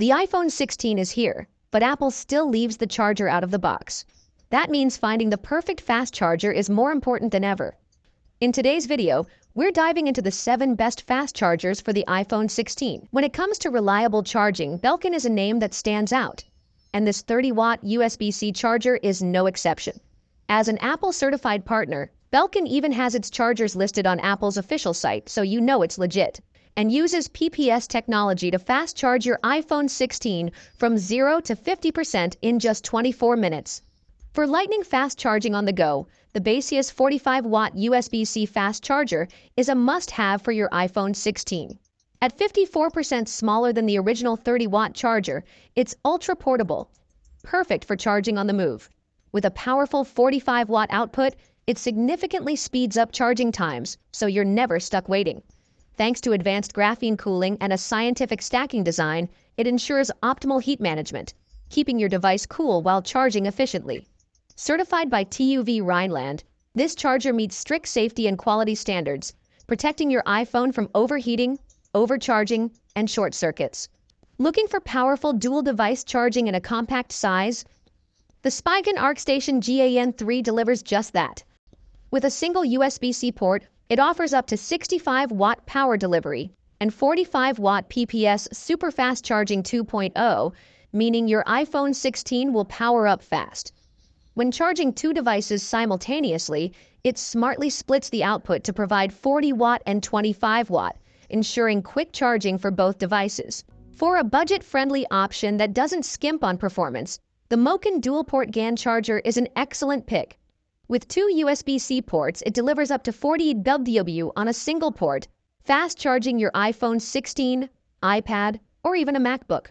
The iPhone 16 is here, but Apple still leaves the charger out of the box. That means finding the perfect fast charger is more important than ever. In today's video, we're diving into the 7 best fast chargers for the iPhone 16. When it comes to reliable charging, Belkin is a name that stands out, and this 30-watt USB-C charger is no exception. As an Apple-certified partner, Belkin even has its chargers listed on Apple's official site, so you know it's legit, and uses PPS technology to fast charge your iPhone 16 from 0 to 50% in just 24 minutes. For lightning fast charging on the go, the Basius 45-watt USB-C fast charger is a must-have for your iPhone 16. At 54% smaller than the original 30-watt charger, it's ultra-portable, perfect for charging on the move. With a powerful 45-watt output, it significantly speeds up charging times, so you're never stuck waiting. Thanks to advanced graphene cooling and a scientific stacking design, it ensures optimal heat management, keeping your device cool while charging efficiently. Certified by TÜV Rheinland, this charger meets strict safety and quality standards, protecting your iPhone from overheating, overcharging, and short circuits. Looking for powerful dual-device charging in a compact size? The Spigen ArcStation GAN3 delivers just that. With a single USB-C port, it offers up to 65-watt power delivery and 45-watt PPS super-fast charging 2.0, meaning your iPhone 16 will power up fast. When charging 2 devices simultaneously, it smartly splits the output to provide 40-watt and 25-watt, ensuring quick charging for both devices. For a budget-friendly option that doesn't skimp on performance, the Moken dual-port GAN charger is an excellent pick. With 2 USB-C ports, it delivers up to 40 W on a single port, fast charging your iPhone 16, iPad, or even a MacBook.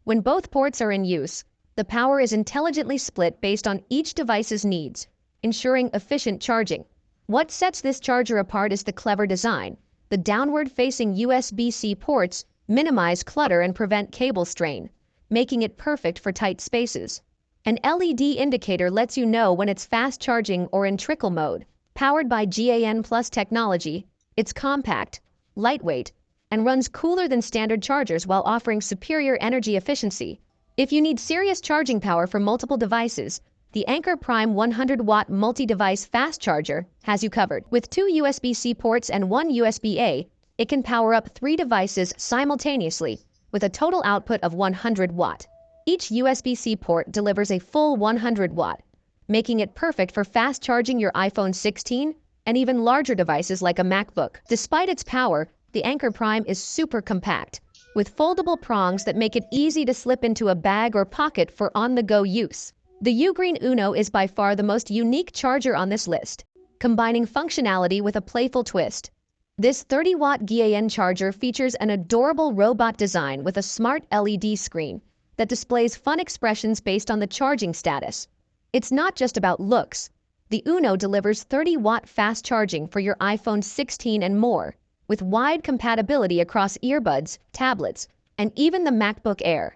When both ports are in use, the power is intelligently split based on each device's needs, ensuring efficient charging. What sets this charger apart is the clever design. The downward-facing USB-C ports minimize clutter and prevent cable strain, making it perfect for tight spaces. An LED indicator lets you know when it's fast charging or in trickle mode. Powered by GAN Plus technology, it's compact, lightweight, and runs cooler than standard chargers while offering superior energy efficiency. If you need serious charging power for multiple devices, the Anker Prime 100-watt multi-device fast charger has you covered. With 2 USB-C ports and 1 USB-A, it can power up 3 devices simultaneously with a total output of 100 watt. Each USB-C port delivers a full 100 watt, making it perfect for fast charging your iPhone 16 and even larger devices like a MacBook. Despite its power, the Anker Prime is super compact, with foldable prongs that make it easy to slip into a bag or pocket for on-the-go use. The Ugreen Uno is by far the most unique charger on this list, combining functionality with a playful twist. This 30-watt GAN charger features an adorable robot design with a smart LED screen that displays fun expressions based on the charging status. It's not just about looks. The Uno delivers 30-watt fast charging for your iPhone 16 and more, with wide compatibility across earbuds, tablets, and even the MacBook Air.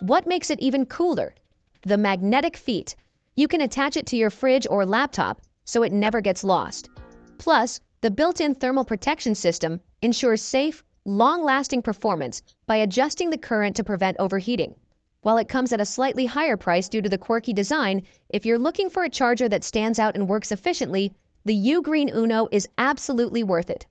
What makes it even cooler? The magnetic feet. You can attach it to your fridge or laptop so it never gets lost. Plus, the built-in thermal protection system ensures safe, long-lasting performance by adjusting the current to prevent overheating. While it comes at a slightly higher price due to the quirky design, if you're looking for a charger that stands out and works efficiently, the Ugreen Uno is absolutely worth it.